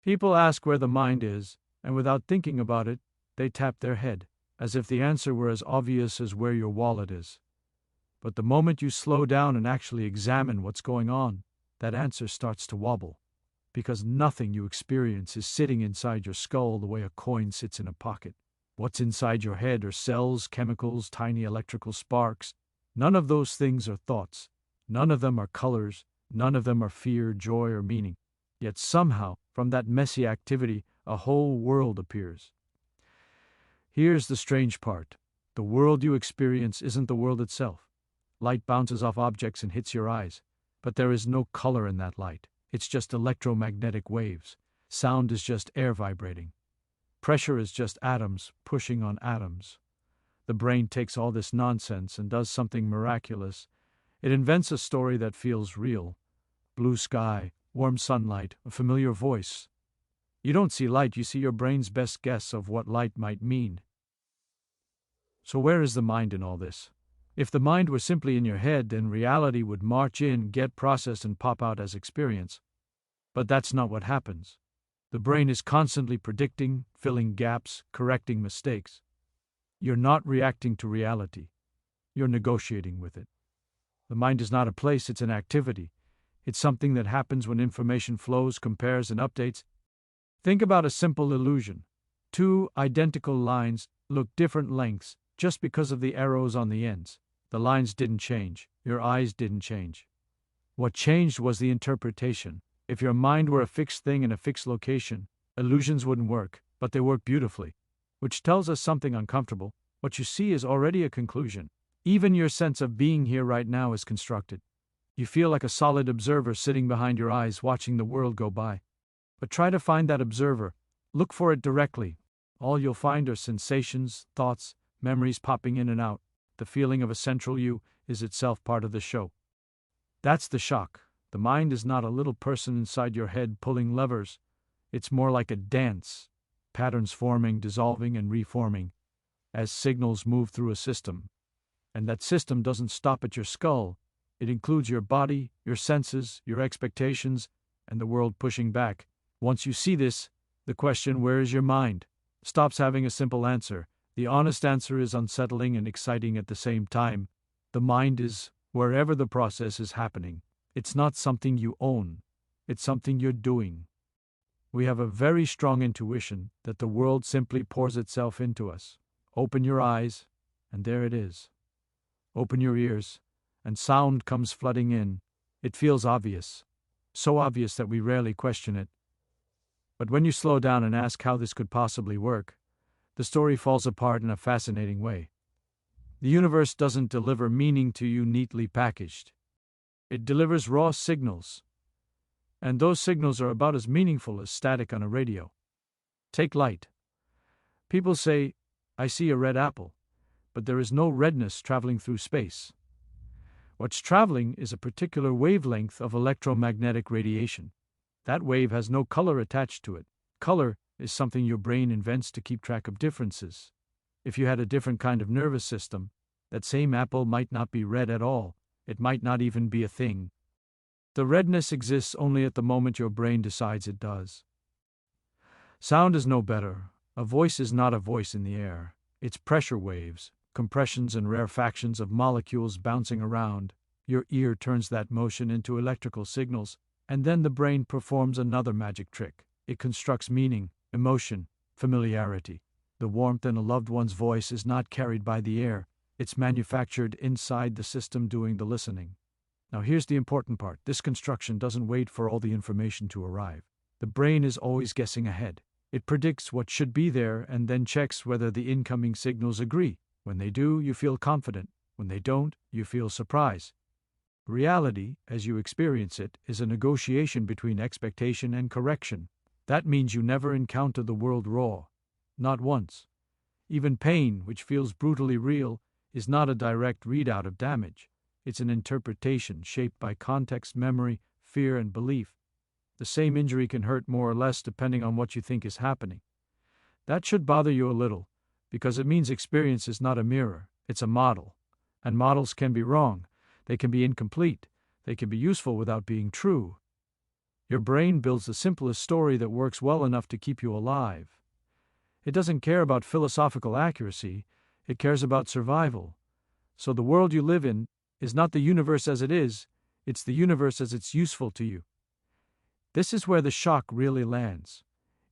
People ask where the mind is, and without thinking about it, they tap their head, as if the answer were as obvious as where your wallet is. But the moment you slow down and actually examine what's going on, that answer starts to wobble. Because nothing you experience is sitting inside your skull the way a coin sits in a pocket. What's inside your head are cells, chemicals, tiny electrical sparks. None of those things are thoughts. None of them are colors. None of them are fear, joy, or meaning. Yet somehow, from that messy activity, a whole world appears. Here's the strange part. The world you experience isn't the world itself. Light bounces off objects and hits your eyes, but there is no color in that light. It's just electromagnetic waves. Sound is just air vibrating. Pressure is just atoms pushing on atoms. The brain takes all this nonsense and does something miraculous. It invents a story that feels real. Blue sky, warm sunlight, a familiar voice. You don't see light, you see your brain's best guess of what light might mean. So where is the mind in all this? If the mind were simply in your head, then reality would march in, get processed, and pop out as experience. But that's not what happens. The brain is constantly predicting, filling gaps, correcting mistakes. You're not reacting to reality. You're negotiating with it. The mind is not a place, it's an activity. It's something that happens when information flows, compares, and updates. Think about a simple illusion. Two identical lines look different lengths just because of the arrows on the ends. The lines didn't change. Your eyes didn't change. What changed was the interpretation. If your mind were a fixed thing in a fixed location, illusions wouldn't work, but they work beautifully. Which tells us something uncomfortable. What you see is already a conclusion. Even your sense of being here right now is constructed. You feel like a solid observer sitting behind your eyes watching the world go by. But try to find that observer. Look for it directly. All you'll find are sensations, thoughts, memories popping in and out. The feeling of a central you is itself part of the show. That's the shock. The mind is not a little person inside your head pulling levers. It's more like a dance. Patterns forming, dissolving, and reforming as signals move through a system. And that system doesn't stop at your skull. It includes your body, your senses, your expectations, and the world pushing back. Once you see this, the question, where is your mind, stops having a simple answer. The honest answer is unsettling and exciting at the same time. The mind is wherever the process is happening. It's not something you own. It's something you're doing. We have a very strong intuition that the world simply pours itself into us. Open your eyes, and there it is. Open your ears, and sound comes flooding in. It feels obvious. So obvious that we rarely question it. But when you slow down and ask how this could possibly work, the story falls apart in a fascinating way. The universe doesn't deliver meaning to you neatly packaged. It delivers raw signals. And those signals are about as meaningful as static on a radio. Take light. People say, I see a red apple, but there is no redness traveling through space. What's traveling is a particular wavelength of electromagnetic radiation. That wave has no color attached to it. Color is something your brain invents to keep track of differences. If you had a different kind of nervous system, that same apple might not be red at all. It might not even be a thing. The redness exists only at the moment your brain decides it does. Sound is no better. A voice is not a voice in the air. It's pressure waves, compressions and rarefactions of molecules bouncing around. Your ear turns that motion into electrical signals, and then the brain performs another magic trick. It constructs meaning, emotion, familiarity. The warmth in a loved one's voice is not carried by the air. It's manufactured inside the system doing the listening. Now here's the important part. This construction doesn't wait for all the information to arrive. The brain is always guessing ahead. It predicts what should be there and then checks whether the incoming signals agree. When they do, you feel confident. When they don't, you feel surprise. Reality, as you experience it, is a negotiation between expectation and correction. That means you never encounter the world raw. Not once. Even pain, which feels brutally real, is not a direct readout of damage. It's an interpretation shaped by context, memory, fear, and belief. The same injury can hurt more or less depending on what you think is happening. That should bother you a little, because it means experience is not a mirror, it's a model. And models can be wrong, they can be incomplete, they can be useful without being true. Your brain builds the simplest story that works well enough to keep you alive. It doesn't care about philosophical accuracy, it cares about survival. So the world you live in is not the universe as it is, it's the universe as it's useful to you. This is where the shock really lands.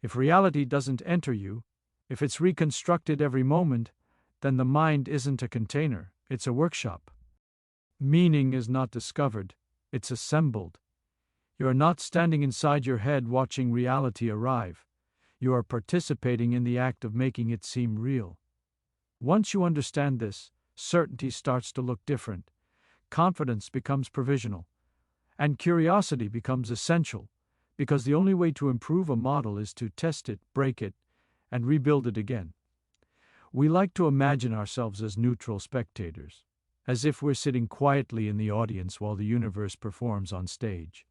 If reality doesn't enter you, if it's reconstructed every moment, then the mind isn't a container, it's a workshop. Meaning is not discovered, it's assembled. You are not standing inside your head watching reality arrive. You are participating in the act of making it seem real. Once you understand this, certainty starts to look different. Confidence becomes provisional. And curiosity becomes essential, because the only way to improve a model is to test it, break it, and rebuild it again. We like to imagine ourselves as neutral spectators, as if we're sitting quietly in the audience while the universe performs on stage.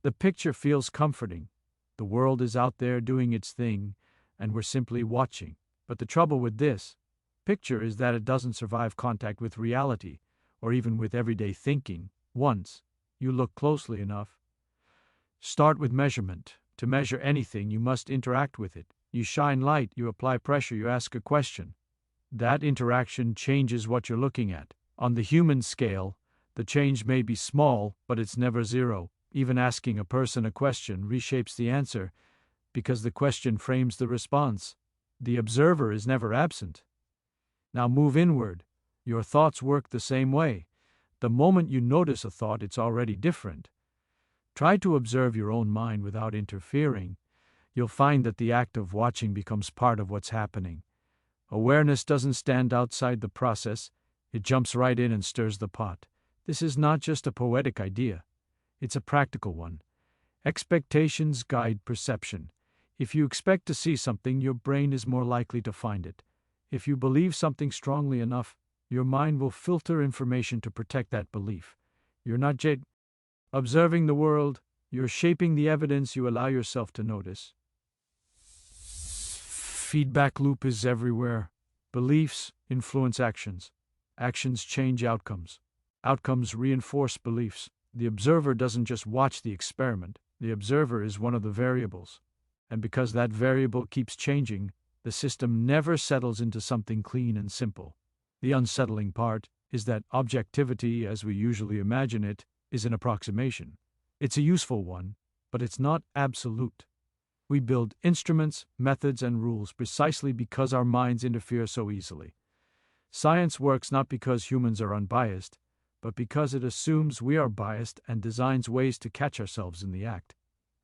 The picture feels comforting. The world is out there doing its thing, and we're simply watching. But the trouble with this picture is that it doesn't survive contact with reality, or even with everyday thinking, once you look closely enough. Start with measurement. To measure anything, you must interact with it. You shine light, you apply pressure, you ask a question. That interaction changes what you're looking at. On the human scale, the change may be small, but it's never zero. Even asking a person a question reshapes the answer, because the question frames the response. The observer is never absent. Now move inward. Your thoughts work the same way. The moment you notice a thought, it's already different. Try to observe your own mind without interfering. You'll find that the act of watching becomes part of what's happening. Awareness doesn't stand outside the process, it jumps right in and stirs the pot. This is not just a poetic idea, it's a practical one. Expectations guide perception. If you expect to see something, your brain is more likely to find it. If you believe something strongly enough, your mind will filter information to protect that belief. You're not just observing the world, you're shaping the evidence you allow yourself to notice. Feedback loop is everywhere. Beliefs influence actions. Actions change outcomes. Outcomes reinforce beliefs. The observer doesn't just watch the experiment. The observer is one of the variables. And because that variable keeps changing, the system never settles into something clean and simple. The unsettling part is that objectivity, as we usually imagine it, is an approximation. It's a useful one, but it's not absolute. We build instruments, methods, and rules precisely because our minds interfere so easily. Science works not because humans are unbiased, but because it assumes we are biased and designs ways to catch ourselves in the act.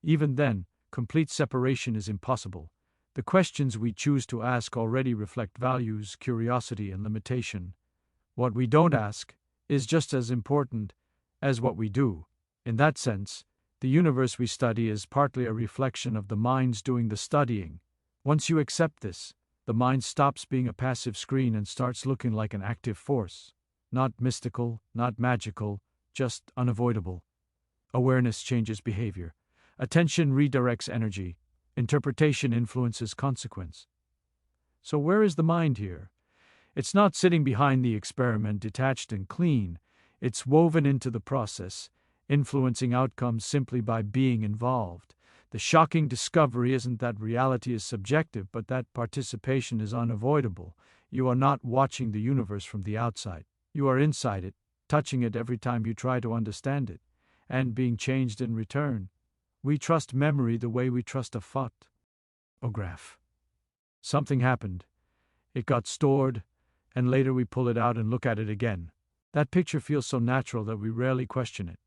Even then, complete separation is impossible. The questions we choose to ask already reflect values, curiosity, and limitation. What we don't ask is just as important as what we do. In that sense, the universe we study is partly a reflection of the minds doing the studying. Once you accept this, the mind stops being a passive screen and starts looking like an active force. Not mystical, not magical, just unavoidable. Awareness changes behavior. Attention redirects energy. Interpretation influences consequence. So where is the mind here? It's not sitting behind the experiment detached and clean. It's woven into the process, influencing outcomes simply by being involved. The shocking discovery isn't that reality is subjective, but that participation is unavoidable. You are not watching the universe from the outside. You are inside it, touching it every time you try to understand it, and being changed in return. We trust memory the way we trust a photograph. Something happened. It got stored, and later we pull it out and look at it again. That picture feels so natural that we rarely question it.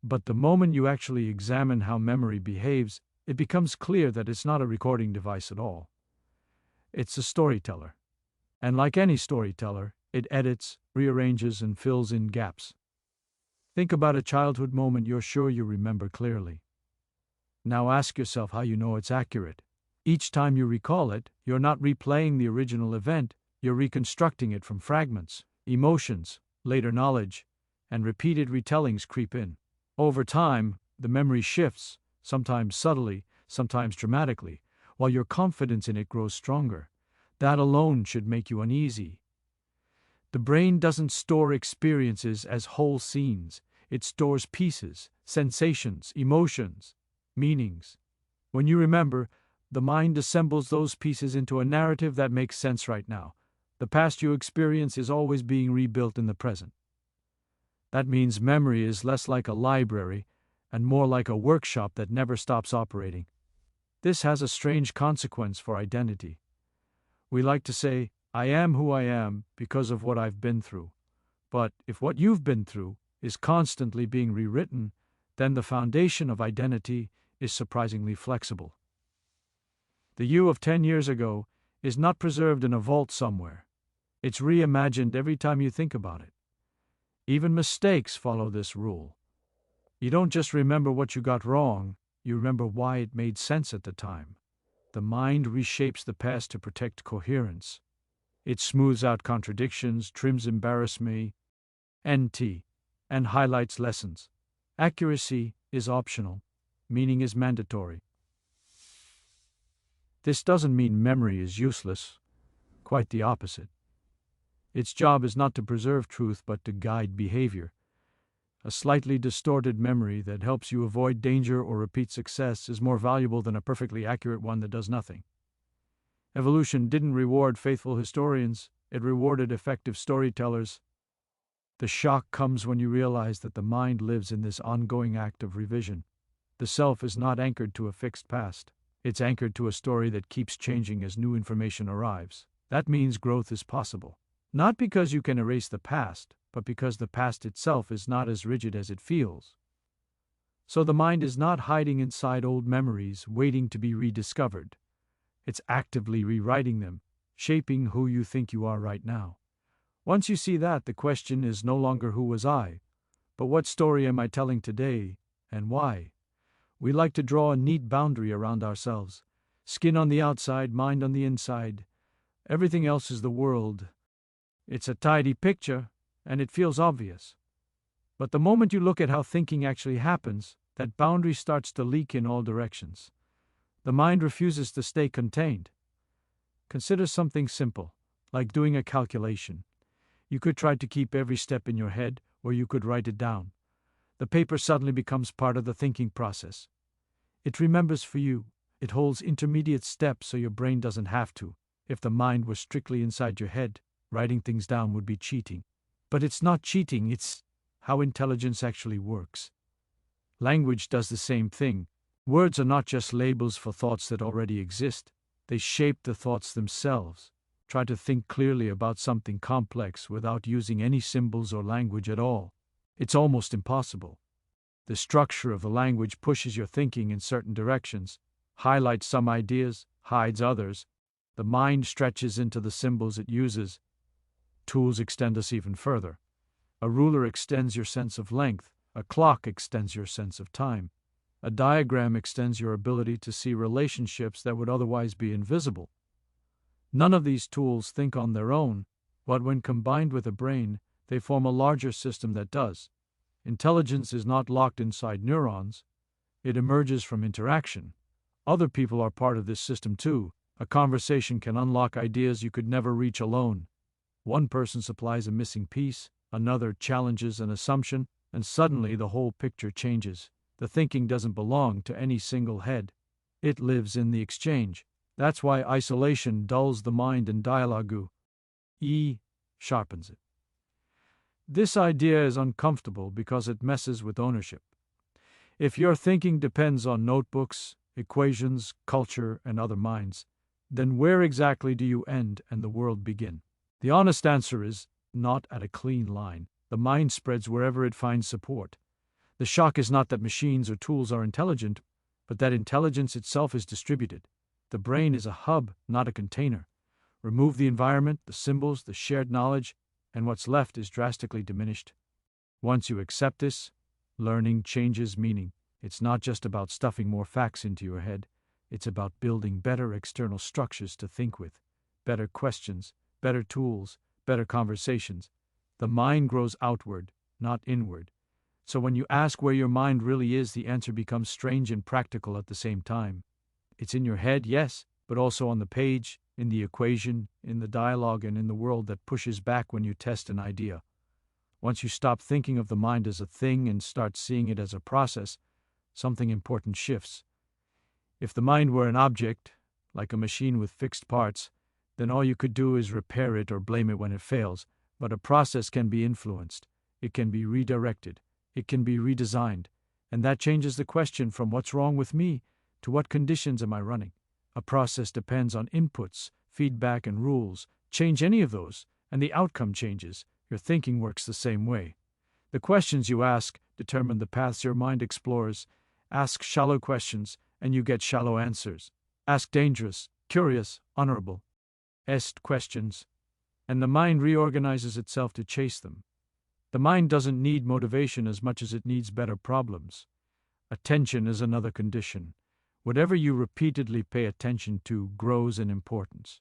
But the moment you actually examine how memory behaves, it becomes clear that it's not a recording device at all. It's a storyteller. And like any storyteller, it edits, rearranges, and fills in gaps. Think about a childhood moment you're sure you remember clearly. Now ask yourself how you know it's accurate. Each time you recall it, you're not replaying the original event, you're reconstructing it from fragments, emotions, later knowledge, and repeated retellings creep in. Over time, the memory shifts, sometimes subtly, sometimes dramatically, while your confidence in it grows stronger. That alone should make you uneasy. The brain doesn't store experiences as whole scenes. It stores pieces, sensations, emotions. meanings. When you remember, the mind assembles those pieces into a narrative that makes sense right now. The past you experience is always being rebuilt in the present. That means memory is less like a library and more like a workshop that never stops operating. This has a strange consequence for identity. We like to say, I am who I am because of what I've been through. But if what you've been through is constantly being rewritten, then the foundation of identity is surprisingly flexible. The you of 10 years ago is not preserved in a vault somewhere. It's reimagined every time you think about it. Even mistakes follow this rule. You don't just remember what you got wrong, you remember why it made sense at the time. The mind reshapes the past to protect coherence. It smooths out contradictions, trims embarrassment, and highlights lessons. Accuracy is optional, meaning is mandatory. This doesn't mean memory is useless, quite the opposite. Its job is not to preserve truth but to guide behavior. A slightly distorted memory that helps you avoid danger or repeat success is more valuable than a perfectly accurate one that does nothing. Evolution didn't reward faithful historians, it rewarded effective storytellers. The shock comes when you realize that the mind lives in this ongoing act of revision. The self is not anchored to a fixed past. It's anchored to a story that keeps changing as new information arrives. That means growth is possible. Not because you can erase the past, but because the past itself is not as rigid as it feels. So the mind is not hiding inside old memories, waiting to be rediscovered. It's actively rewriting them, shaping who you think you are right now. Once you see that, the question is no longer who was I, but what story am I telling today, and why? We like to draw a neat boundary around ourselves. Skin on the outside, mind on the inside. Everything else is the world. It's a tidy picture, and it feels obvious. But the moment you look at how thinking actually happens, that boundary starts to leak in all directions. The mind refuses to stay contained. Consider something simple, like doing a calculation. You could try to keep every step in your head, or you could write it down. The paper suddenly becomes part of the thinking process. It remembers for you. It holds intermediate steps so your brain doesn't have to. If the mind was strictly inside your head, writing things down would be cheating. But it's not cheating, it's how intelligence actually works. Language does the same thing. Words are not just labels for thoughts that already exist. They shape the thoughts themselves. Try to think clearly about something complex without using any symbols or language at all. It's almost impossible. The structure of the language pushes your thinking in certain directions, highlights some ideas, hides others. The mind stretches into the symbols it uses. Tools extend us even further. A ruler extends your sense of length. A clock extends your sense of time. A diagram extends your ability to see relationships that would otherwise be invisible. None of these tools think on their own, but when combined with a brain, they form a larger system that does. Intelligence is not locked inside neurons. It emerges from interaction. Other people are part of this system too. A conversation can unlock ideas you could never reach alone. One person supplies a missing piece, another challenges an assumption, and suddenly the whole picture changes. The thinking doesn't belong to any single head. It lives in the exchange. That's why isolation dulls the mind and dialogue sharpens it. This idea is uncomfortable because it messes with ownership. If your thinking depends on notebooks, equations, culture, and other minds, then where exactly do you end and the world begin? The honest answer is not at a clean line. The mind spreads wherever it finds support. The shock is not that machines or tools are intelligent, but that intelligence itself is distributed. The brain is a hub, not a container. Remove the environment, the symbols, the shared knowledge, and what's left is drastically diminished. Once you accept this, learning changes meaning. It's not just about stuffing more facts into your head. It's about building better external structures to think with, better questions, better tools, better conversations. The mind grows outward, not inward. So when you ask where your mind really is, the answer becomes strange and practical at the same time. It's in your head, yes, but also on the page, in the equation, in the dialogue, and in the world that pushes back when you test an idea. Once you stop thinking of the mind as a thing and start seeing it as a process, something important shifts. If the mind were an object, like a machine with fixed parts, then all you could do is repair it or blame it when it fails. But a process can be influenced, it can be redirected, it can be redesigned, and that changes the question from what's wrong with me to what conditions am I running. A process depends on inputs, feedback, and rules. Change any of those, and the outcome changes. Your thinking works the same way. The questions you ask determine the paths your mind explores. Ask shallow questions, and you get shallow answers. Ask dangerous, curious, honorable questions, and the mind reorganizes itself to chase them. The mind doesn't need motivation as much as it needs better problems. Attention is another condition. Whatever you repeatedly pay attention to grows in importance.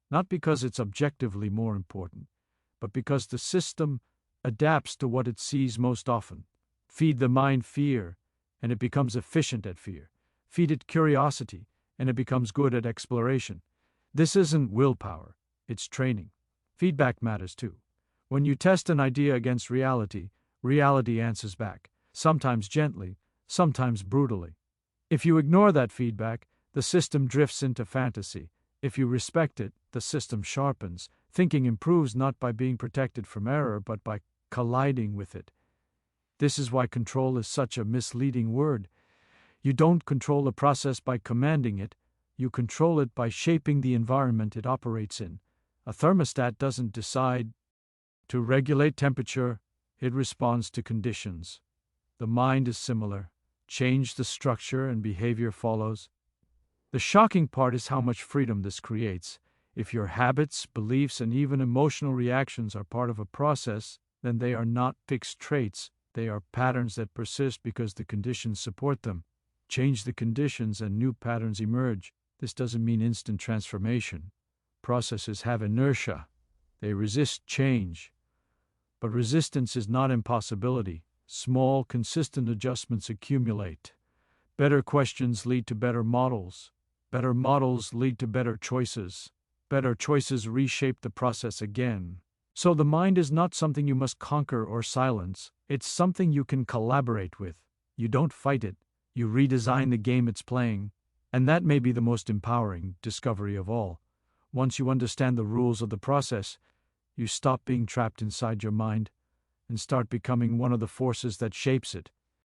Not because it's objectively more important, but because the system adapts to what it sees most often. Feed the mind fear, and it becomes efficient at fear. Feed it curiosity, and it becomes good at exploration. This isn't willpower, it's training. Feedback matters too. When you test an idea against reality, reality answers back, sometimes gently, sometimes brutally. If you ignore that feedback, the system drifts into fantasy. If you respect it, the system sharpens. Thinking improves not by being protected from error, but by colliding with it. This is why control is such a misleading word. You don't control a process by commanding it, you control it by shaping the environment it operates in. A thermostat doesn't decide to regulate temperature, it responds to conditions. The mind is similar. Change the structure and behavior follows. The shocking part is how much freedom this creates. If your habits, beliefs, and even emotional reactions are part of a process, then they are not fixed traits, they are patterns that persist because the conditions support them. Change the conditions and new patterns emerge. This doesn't mean instant transformation. Processes have inertia. They resist change. But resistance is not impossibility. Small, consistent adjustments accumulate. Better questions lead to better models. Better models lead to better choices. Better choices reshape the process again. So the mind is not something you must conquer or silence. It's something you can collaborate with. You don't fight it. You redesign the game it's playing. And that may be the most empowering discovery of all. Once you understand the rules of the process, you stop being trapped inside your mind and start becoming one of the forces that shapes it.